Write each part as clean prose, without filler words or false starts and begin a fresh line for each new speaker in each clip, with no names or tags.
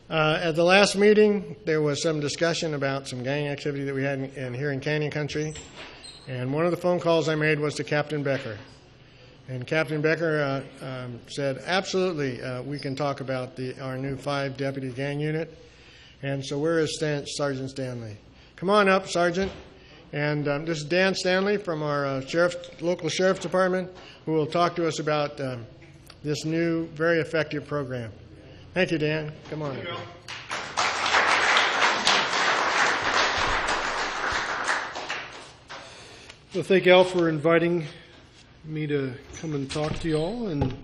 At the last meeting, there was some discussion about some gang activity that we had here in Canyon Country. And one of the phone calls I made was to Captain Becker. And Captain Becker said, absolutely, we can talk about our new 5-deputy gang unit. And so where is Sergeant Stanley? Come on up, Sergeant. And this is Dan Stanley from our local sheriff's department, who will talk to us about this new, very effective program. Thank you, Dan. Come on.
Well, thank Al for inviting me to come and talk to you all, and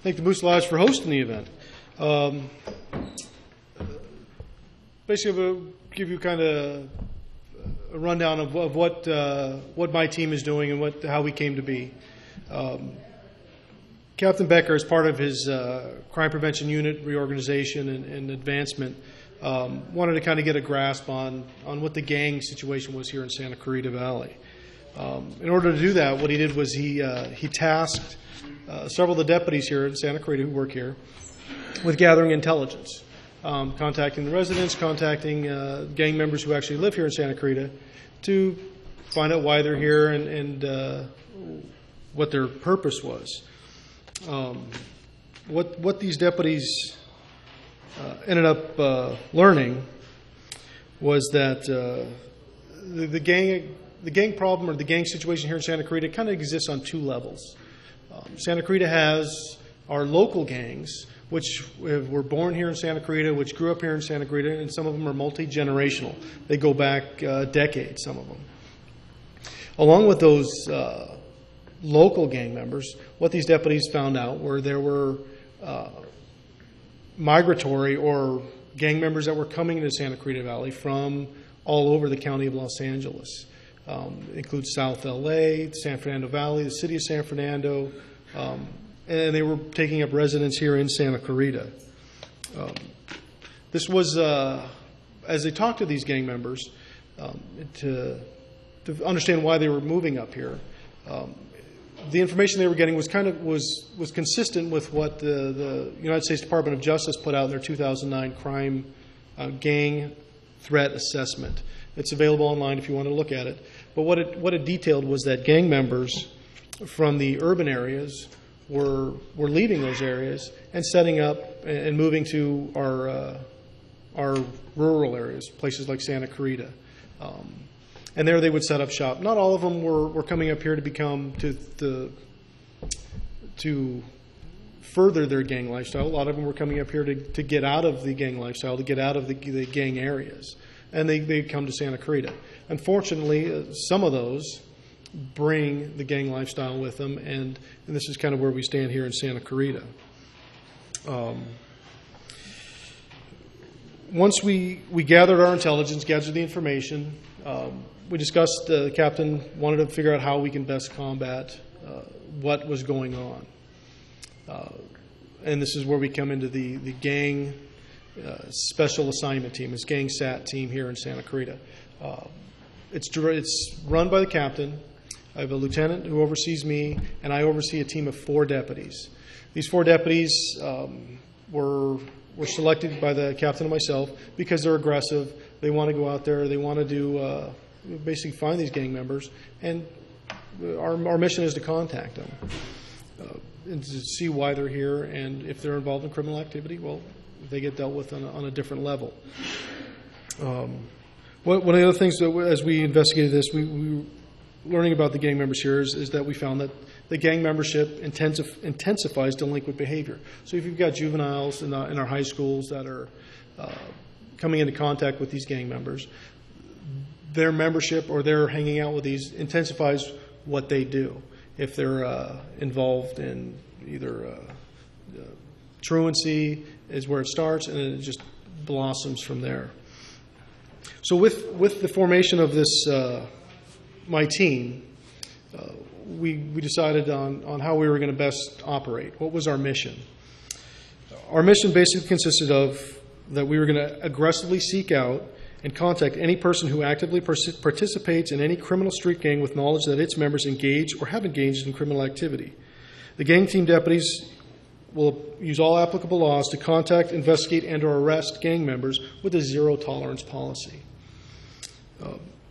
thank the Boost Lodge for hosting the event. Basically, I'll give you kind of a rundown of what my team is doing and how we came to be. Captain Becker, as part of his crime prevention unit reorganization and advancement, wanted to kind of get a grasp on what the gang situation was here in Santa Clarita Valley. In order to do that, what he did was he tasked several of the deputies here in Santa Clarita who work here with gathering intelligence, contacting the residents, contacting gang members who actually live here in Santa Clarita to find out why they're here and what their purpose was. What these deputies ended up learning was that the gang problem or the gang situation here in Santa Clarita kind of exists on two levels. Santa Clarita has our local gangs, which were born here in Santa Clarita, which grew up here in Santa Clarita, and some of them are multi-generational. They go back decades, some of them. Along with those local gang members, what these deputies found out were there were migratory or gang members that were coming into Santa Clarita Valley from all over the county of Los Angeles. It includes South LA, San Fernando Valley, the city of San Fernando, and they were taking up residence here in Santa Clarita. This was, as they talked to these gang members, to understand why they were moving up here, the information they were getting was consistent with what the United States Department of Justice put out in their 2009 crime gang threat assessment. It's available online if you want to look at it. But what it detailed was that gang members from the urban areas were leaving those areas and setting up and moving to our rural areas, places like Santa Clarita. And there they would set up shop. Not all of them were coming up here to further their gang lifestyle. A lot of them were coming up here to get out of the gang lifestyle, to get out of the gang areas. And they'd come to Santa Clarita. Unfortunately, some of those bring the gang lifestyle with them, and this is kind of where we stand here in Santa Clarita. Once we gathered our intelligence, gathered the information, we discussed, the captain wanted to figure out how we can best combat what was going on. And this is where we come into the gang special assignment team, this gang SAT team here in Santa Clarita. It's run by the captain. I have a lieutenant who oversees me, and I oversee a team of 4 deputies. These 4 deputies were selected by the captain and myself because they're aggressive. They want to go out there. They want to do basically find these gang members, and our mission is to contact them and to see why they're here, and if they're involved in criminal activity, well, they get dealt with on a different level. One of the other things that, as we investigated this, we learning about the gang members here is that we found that the gang membership intensifies delinquent behavior. So if you've got juveniles in our high schools that are coming into contact with these gang members, their membership or their hanging out with these intensifies what they do. If they're involved in either truancy is where it starts, and it just blossoms from there. So with the formation of this, my team, we decided on how we were going to best operate. What was our mission? Our mission basically consisted of that we were going to aggressively seek out and contact any person who actively participates in any criminal street gang with knowledge that its members engage or have engaged in criminal activity. The gang team deputies will use all applicable laws to contact, investigate, and/or arrest gang members with a zero-tolerance policy.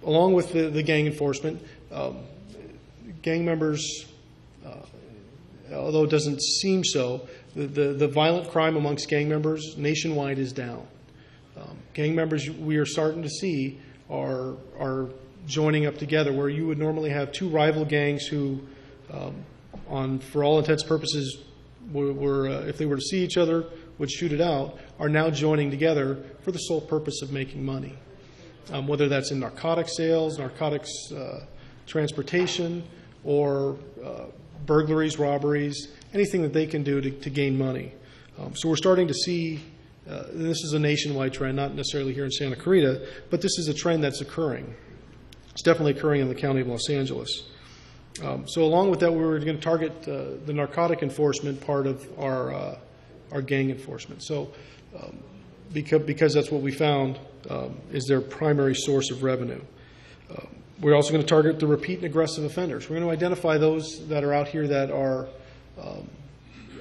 Along with the gang enforcement, gang members, although it doesn't seem so, the violent crime amongst gang members nationwide is down. Gang members we are starting to see are joining up together, where you would normally have two rival gangs who, for all intents and purposes, were if they were to see each other, would shoot it out, are now joining together for the sole purpose of making money. Whether that's in narcotic sales, narcotics transportation, or burglaries, robberies, anything that they can do to gain money. So we're starting to see, this is a nationwide trend, not necessarily here in Santa Clarita, but this is a trend that's occurring. It's definitely occurring in the county of Los Angeles. So along with that, we were going to target the narcotic enforcement part of our gang enforcement. So because that's what we found is their primary source of revenue. We're also going to target the repeat and aggressive offenders. We're going to identify those that are out here that are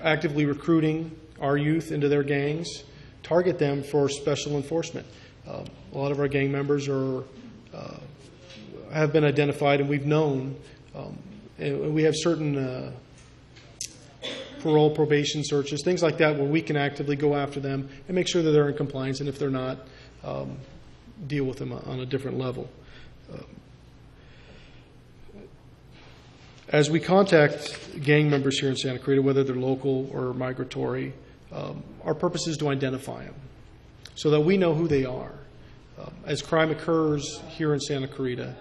actively recruiting our youth into their gangs, target them for special enforcement. A lot of our gang members have been identified, and we've known, and we have certain parole, probation searches, things like that, where we can actively go after them and make sure that they're in compliance, and if they're not, deal with them on a different level. As we contact gang members here in Santa Clarita, whether they're local or migratory, our purpose is to identify them so that we know who they are. As crime occurs here in Santa Clarita,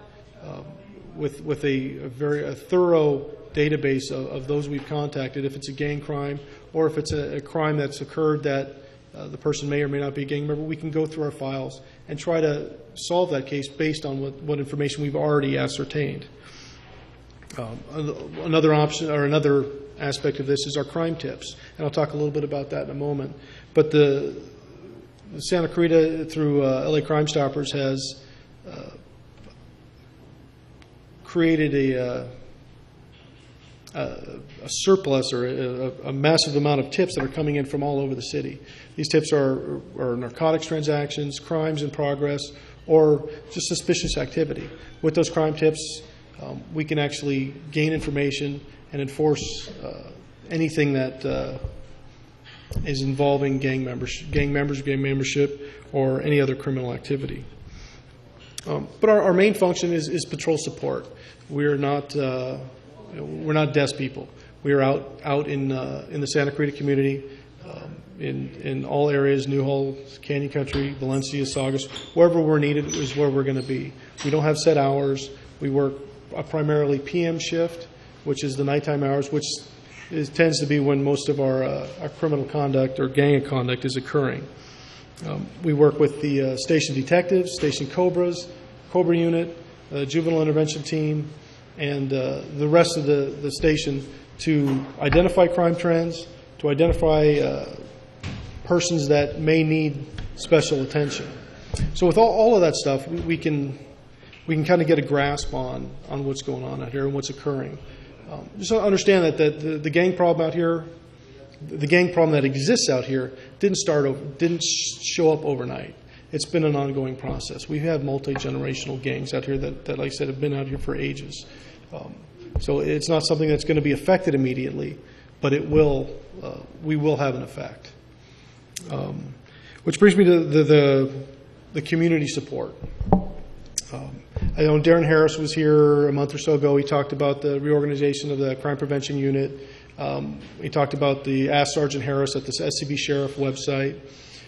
with a thorough database of those we've contacted, if it's a gang crime or if it's a crime that's occurred that the person may or may not be a gang member, we can go through our files and try to solve that case based on what information we've already ascertained. Another option or another aspect of this is our crime tips, and I'll talk a little bit about that in a moment. But the Santa Clarita through LA Crime Stoppers has created a surplus or a massive amount of tips that are coming in from all over the city. These tips are narcotics transactions, crimes in progress, or just suspicious activity. With those crime tips, we can actually gain information and enforce anything that is involving gang membership, or any other criminal activity. But our main function is patrol support. We're not desk people. We are out in the Santa Clarita community, in all areas, Newhall, Canyon Country, Valencia, Saugus, wherever we're needed is where we're going to be. We don't have set hours. We work a primarily PM shift, which is the nighttime hours, which tends to be when most of our criminal conduct or gang conduct is occurring. We work with the station detectives, station Cobras, Cobra unit, juvenile intervention team, and the rest of the station to identify crime trends, to identify persons that may need special attention. So with all of that stuff, we can kind of get a grasp on what's going on out here and what's occurring. Just understand that the gang problem out here, the gang problem that exists out here, didn't show up overnight. It's been an ongoing process. We have multi-generational gangs out here that, like I said, have been out here for ages. So it's not something that's going to be affected immediately, but it will. We will have an effect. Which brings me to the community support. I know Darren Harris was here a month or so ago. He talked about the reorganization of the crime prevention unit. He talked about the Ask Sergeant Harris at the SCB Sheriff website.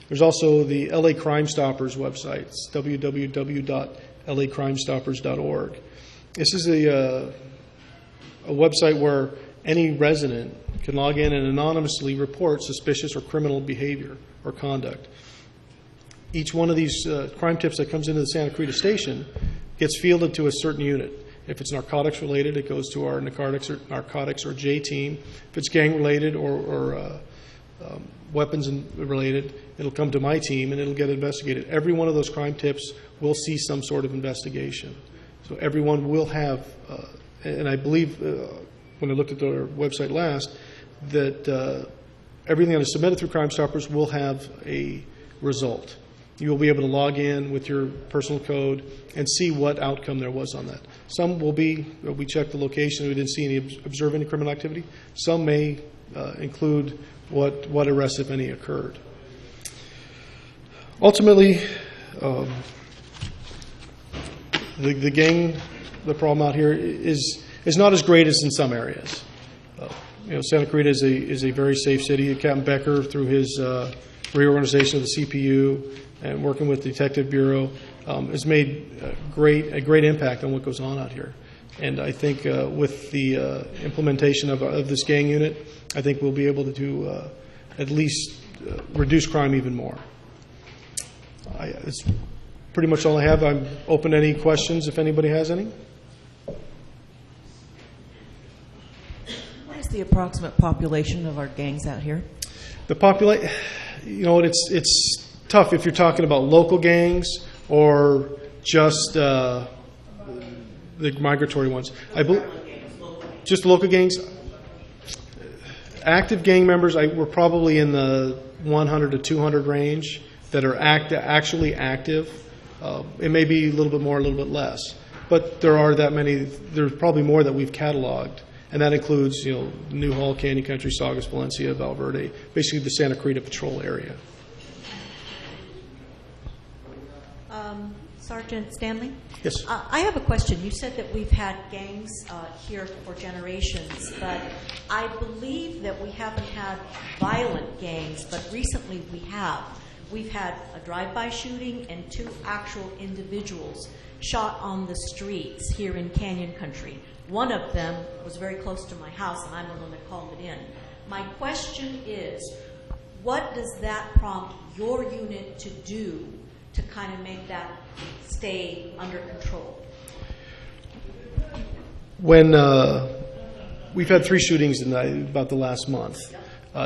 There's also the LA Crime Stoppers website. It's www.lacrimestoppers.org. This is a website where any resident can log in and anonymously report suspicious or criminal behavior or conduct. Each one of these crime tips that comes into the Santa Clarita station gets fielded to a certain unit. If it's narcotics related, it goes to our narcotics or J team. If it's gang related or weapons related, it'll come to my team and it'll get investigated. Every one of those crime tips will see some sort of investigation. So everyone will have, and I believe when I looked at their website last, that everything that is submitted through Crime Stoppers will have a result. You will be able to log in with your personal code and see what outcome there was on that. Some will be, we checked the location, we didn't see any, observe any criminal activity. Some may include what arrests, if any, occurred. Ultimately, the problem out here is not as great as in some areas. Santa Clarita is a very safe city. Captain Becker, through his reorganization of the CPU and working with the Detective Bureau, has made a great impact on what goes on out here. And I think with the implementation of this gang unit, I think we'll be able to at least reduce crime even more. It's pretty much all I have. I'm open to any questions if anybody has any.
What is the approximate population of our gangs out here?
The population, it's tough if you're talking about local gangs or just the migratory ones. Just local gangs. Active gang members, we're probably in the 100 to 200 range that are actually active. It may be a little bit more, a little bit less, but there are that many. There's probably more that we've cataloged, and that includes, Newhall, Canyon Country, Saugus, Valencia, Valverde, basically the Santa Clarita Patrol area.
Sergeant Stanley?
Yes.
I have a question. You said that we've had gangs here for generations, but I believe that we haven't had violent gangs, but recently we have. We've had a drive-by shooting and 2 actual individuals shot on the streets here in Canyon Country. One of them was very close to my house, and I'm the one that called it in. My question is, what does that prompt your unit to do to kind of make that stay under control?
When we've had 3 shootings in about the last month.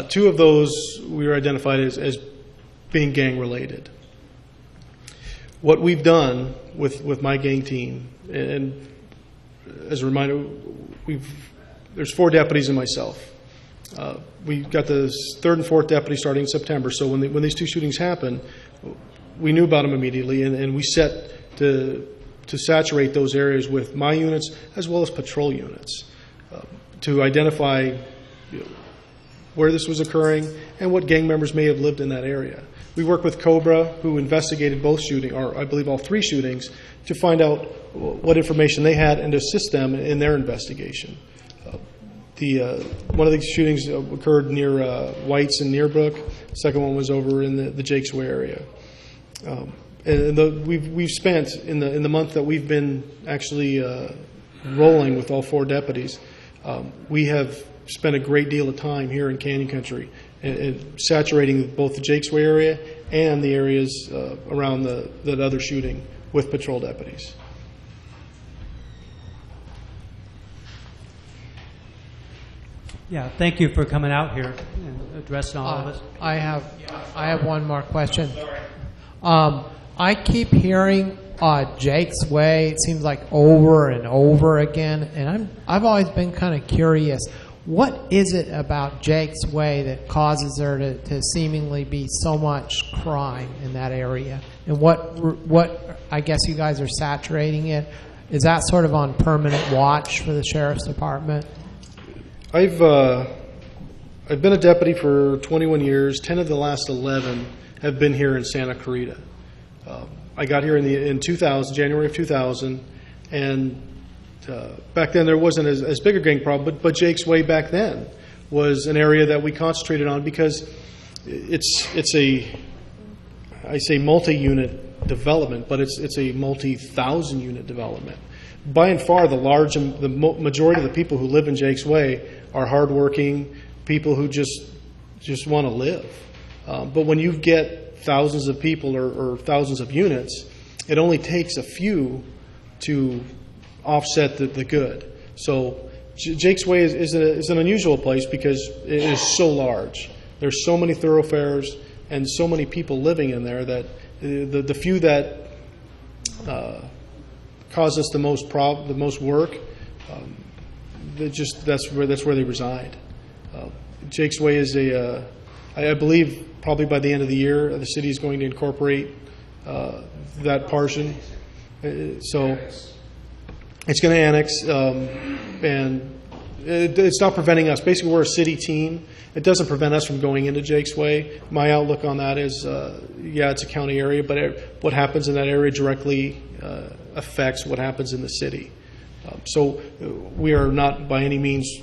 2 of those we were identified as being gang related. What we've done with my gang team, and as a reminder, there's 4 deputies and myself. We got the 3rd and 4th deputy starting in September. So when these 2 shootings happened, we knew about them immediately, and we set to saturate those areas with my units as well as patrol units to identify where this was occurring and what gang members may have lived in that area. We worked with Cobra, who investigated both shootings, or I believe all 3 shootings, to find out what information they had and to assist them in their investigation. One of the shootings occurred near White's and Nearbrook. The second one was over in the Jakes Way area. And we've spent in the month that we've been actually rolling with all 4 deputies, we have spent a great deal of time here in Canyon Country and saturating both the Jakes Way area and the areas around that other shooting with patrol deputies.
Yeah, thank you for coming out here and addressing all of us.
I have one more question. I keep hearing Jake's Way. It seems like over and over again, and I've always been kind of curious. What is it about Jake's Way that causes there to seemingly be so much crime in that area? And what I guess you guys are saturating it. Is that sort of on permanent watch for the Sheriff's Department?
I've been a deputy for 21 years. 10 of the last 11 have been here in Santa Clarita. I got here in 2000, January of 2000, and back then there wasn't as big a gang problem, but Jake's Way back then was an area that we concentrated on because it's I say multi-unit development, but it's a multi-thousand unit development. By and far, the majority of the people who live in Jake's Way are hardworking people who just want to live. But when you get thousands of people or thousands of units, it only takes a few to offset the good. So Jake's Way is an unusual place because it is so large. There's so many thoroughfares and so many people living in there that the few that cause us the most work, that's where they reside. Jake's Way is I believe probably by the end of the year, the city is going to incorporate that portion. So it's going to annex, and it's not preventing us. Basically, we're a city team. It doesn't prevent us from going into Jake's Way. My outlook on that is, yeah, it's a county area, but what happens in that area directly affects what happens in the city. So we are not by any means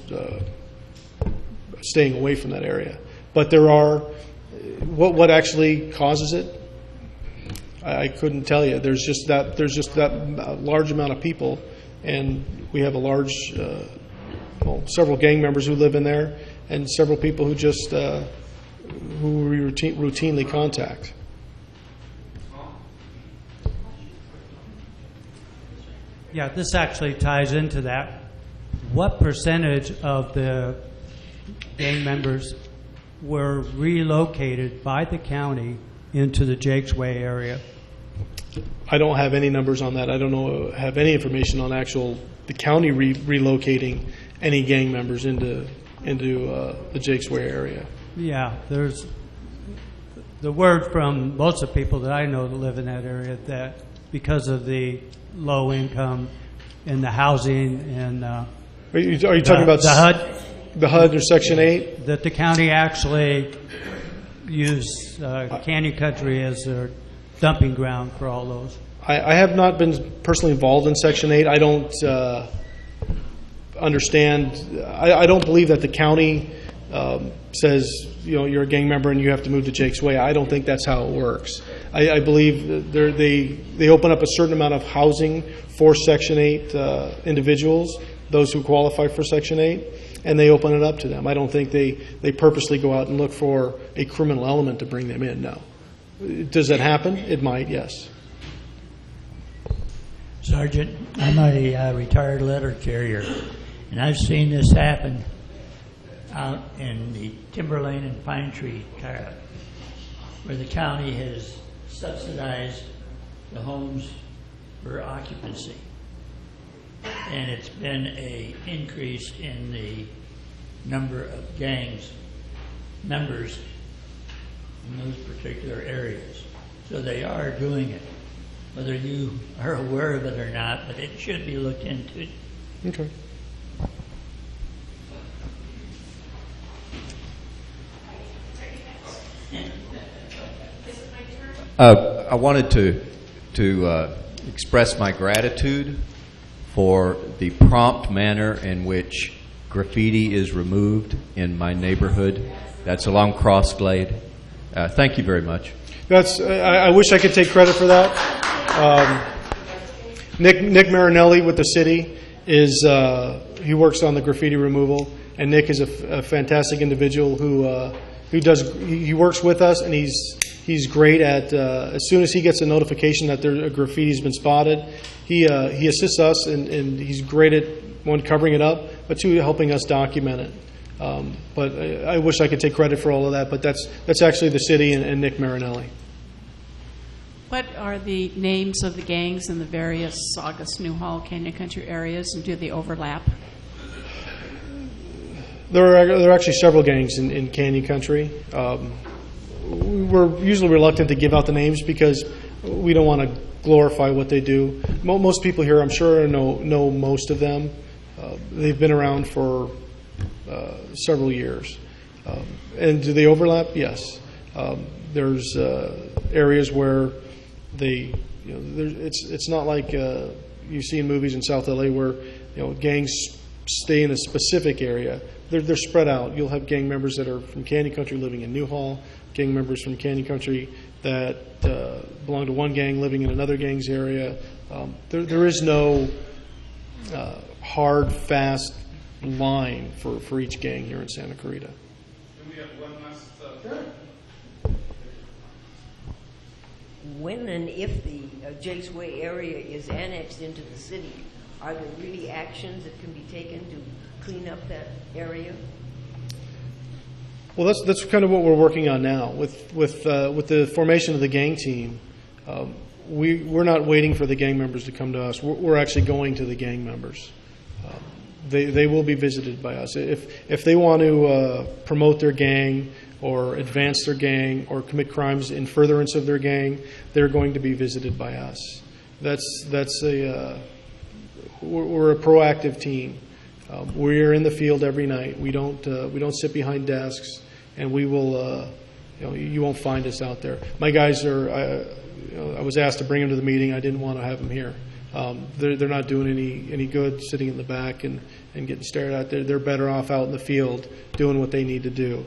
staying away from that area. But there are, what actually causes it? I couldn't tell you. There's just that large amount of people, and we have a large, several gang members who live in there, and several people who just who we routinely contact.
Yeah, this actually ties into that. What percentage of the gang members were relocated by the county into the Jake's Way area?
I don't have any numbers on that. I don't have any information on the county relocating any gang members into the Jake's Way area.
Yeah, there's the word from most of the people that I know that live in that area that because of the low income and the housing and
Are you talking about
the HUD?
The HUD or Section 8?
That the county actually used Canyon Country as their dumping ground for all those.
I have not been personally involved in Section 8. I don't understand. I don't believe that the county says, you're a gang member and you have to move to Jake's Way. I don't think that's how it works. I believe they open up a certain amount of housing for Section 8 individuals, those who qualify for Section 8, and they open it up to them. I don't think they purposely go out and look for a criminal element to bring them in, no. Does that happen? It might, yes.
Sergeant, I'm a retired letter carrier, and I've seen this happen out in the Timberlane and Pine Tree area, where the county has subsidized the homes for occupancy. And it's been an increase in the number of gangs members in those particular areas. So they are doing it, whether you are aware of it or not, but it should be looked into.
Okay.
I wanted to express my gratitude for the prompt manner in which graffiti is removed in my neighborhood. That's along Cross Glade. Thank you very much.
I wish I could take credit for that. Nick Marinelli with the city he works on the graffiti removal, and Nick is a fantastic individual he works with us, and he's great at as soon as he gets a notification that a graffiti's been spotted, he assists us, and he's great at one, covering it up, but two, helping us document it. But I wish I could take credit for all of that, but that's actually the city and Nick Marinelli.
What are the names of the gangs in the various Saugus, Newhall, Canyon Country areas, and do they overlap?
There are actually several gangs in Canyon Country. We're usually reluctant to give out the names because we don't want to glorify what they do. Most people here, I'm sure, know most of them. They've been around for several years. And do they overlap? Yes. There's areas where it's not like you see in movies in South LA where gangs stay in a specific area. They're spread out. You'll have gang members that are from Canyon Country living in Newhall, gang members from Canyon Country that belong to one gang living in another gang's area. There is no hard, fast line for each gang here in Santa Clarita.
Can we have one last?
When and if the Jake's Way area is annexed into the city, are there really actions that can be taken to clean up that area?
Well, that's kind of what we're working on now with the formation of the gang team. We're not waiting for the gang members to come to us. We're actually going to the gang members. They will be visited by us if they want to promote their gang or advance their gang or commit crimes in furtherance of their gang, they're going to be visited by us. We're a proactive team. We're in the field every night. We don't sit behind desks, and we will. You won't find us out there. My guys are. I was asked to bring them to the meeting. I didn't want to have them here. They're not doing any good sitting in the back and getting stared at. They're better off out in the field doing what they need to do.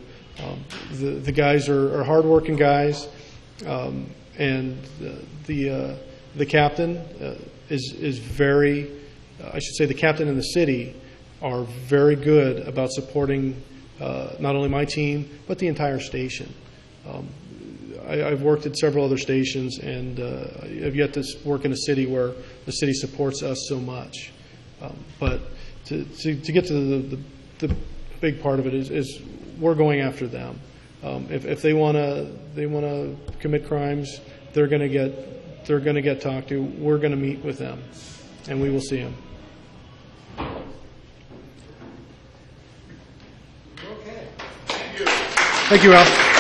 The guys are hardworking guys, and the captain is very. I should say the captain and the city are very good about supporting not only my team but the entire station. I've worked at several other stations, and I've yet to work in a city where the city supports us so much. But to get to the big part of it is we're going after them. If they want to commit crimes, they're going to get talked to. We're going to meet with them, and we will see them.
Okay.
Thank you, Al.